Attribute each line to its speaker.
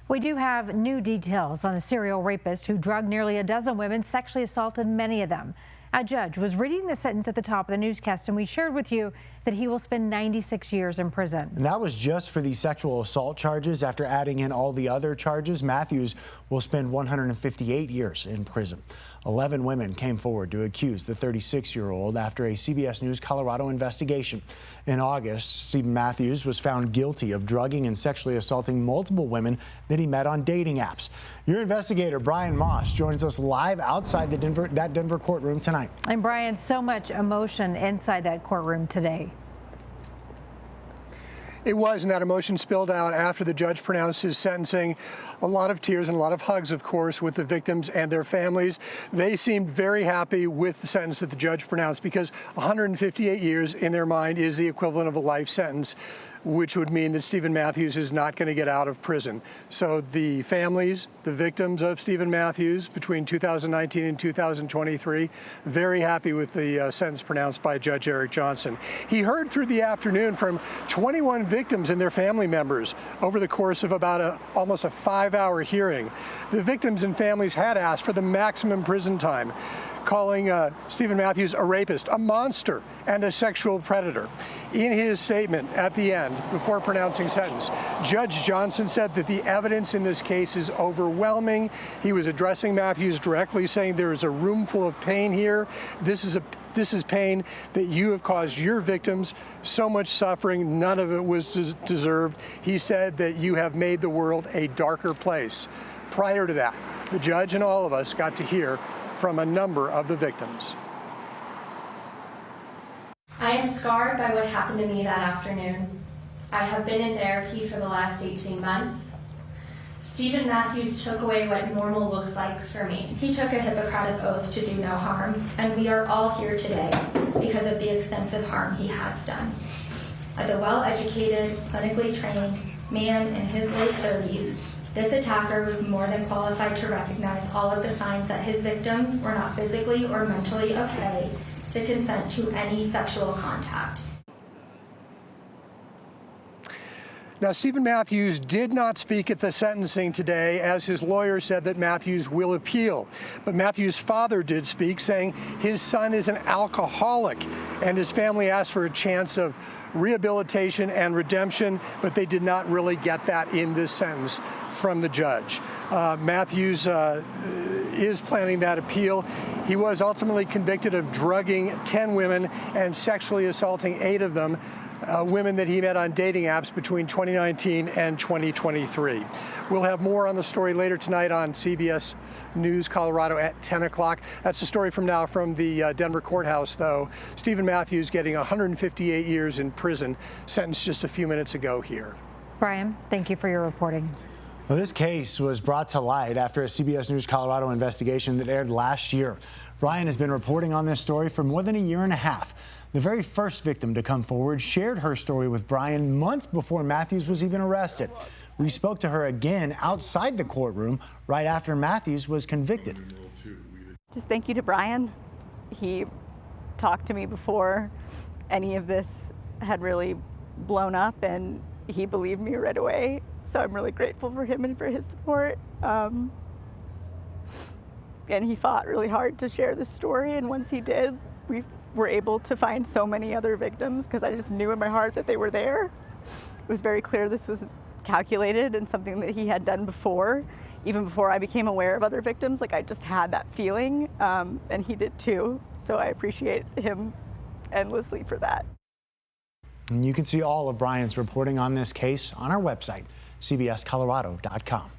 Speaker 1: We do have new details on a serial rapist who drugged nearly a dozen women, sexually assaulted many of them. A judge was reading the sentence at the top of the newscast, and we shared with you that he will spend 96 years in prison.
Speaker 2: And that was just for the sexual assault charges. After adding in all the other charges, Matthews will spend 158 years in prison. 11 women came forward to accuse the 36-year-old after a CBS News Colorado investigation. In August, Stephen Matthews was found guilty of drugging and sexually assaulting multiple women that he met on dating apps. Your investigator, Brian Moss, joins us live outside that Denver courtroom tonight.
Speaker 1: And Brian, so much emotion inside that courtroom today.
Speaker 3: It was, and that emotion spilled out after the judge pronounced his sentencing. A lot of tears and a lot of hugs, of course, with the victims and their families. They seemed very happy with the sentence that the judge pronounced because 158 years in their mind is the equivalent of a life sentence, which would mean that Stephen Matthews is not going to get out of prison. So the families, the victims of Stephen Matthews between 2019 and 2023, very happy with the sentence pronounced by Judge Eric Johnson. He heard through the afternoon from 21 victims and their family members over the course of about almost a 5-hour hearing. The victims and families had asked for the maximum prison time, calling Stephen Matthews a rapist, a monster, and a sexual predator. In his statement at the end, before pronouncing sentence, Judge Johnson said that the evidence in this case is overwhelming. He was addressing Matthews directly, saying there is a room full of pain here. This is pain that you have caused your victims so much suffering. None of it was deserved. He said that you have made the world a darker place. Prior to that, the judge and all of us got to hear from a number of the victims.
Speaker 4: I am scarred by what happened to me that afternoon. I have been in therapy for the last 18 months. Stephen Matthews took away what normal looks like for me. He took a Hippocratic oath to do no harm, and we are all here today because of the extensive harm he has done. As a well-educated, clinically trained man in his late 30s, this attacker was more than qualified to recognize all of the signs that his victims were not physically or mentally okay to consent to any sexual contact.
Speaker 3: Now, Stephen Matthews did not speak at the sentencing today, as his lawyer said that Matthews will appeal. But Matthews' father did speak, saying his son is an alcoholic, and his family asked for a chance of rehabilitation and redemption, but they did not really get that in this sentence from the judge. Matthews is planning that appeal. He was ultimately convicted of drugging 10 women and sexually assaulting 8 of them, women that he met on dating apps between 2019 and 2023. We'll have more on the story later tonight on CBS News Colorado at 10 o'clock. That's the story from now from the Denver courthouse, though. Stephen Matthews getting 158 years in prison, sentenced just a few minutes ago here.
Speaker 1: Brian, thank you for your reporting.
Speaker 2: Well, this case was brought to light after a CBS News Colorado investigation that aired last year. Brian has been reporting on this story for more than a year and a half. The very first victim to come forward shared her story with Brian months before Matthews was even arrested. We spoke to her again outside the courtroom right after Matthews was convicted.
Speaker 5: Just thank you to Brian. He talked to me before any of this had really blown up, and he believed me right away. So I'm really grateful for him and for his support. And he fought really hard to share this story, and once he did, we were able to find so many other victims because I just knew in my heart that they were there. It was very clear this was calculated and something that he had done before, even before I became aware of other victims. Like, I just had that feeling, and he did too. So I appreciate him endlessly for that.
Speaker 2: And you can see all of Brian's reporting on this case on our website, cbscolorado.com.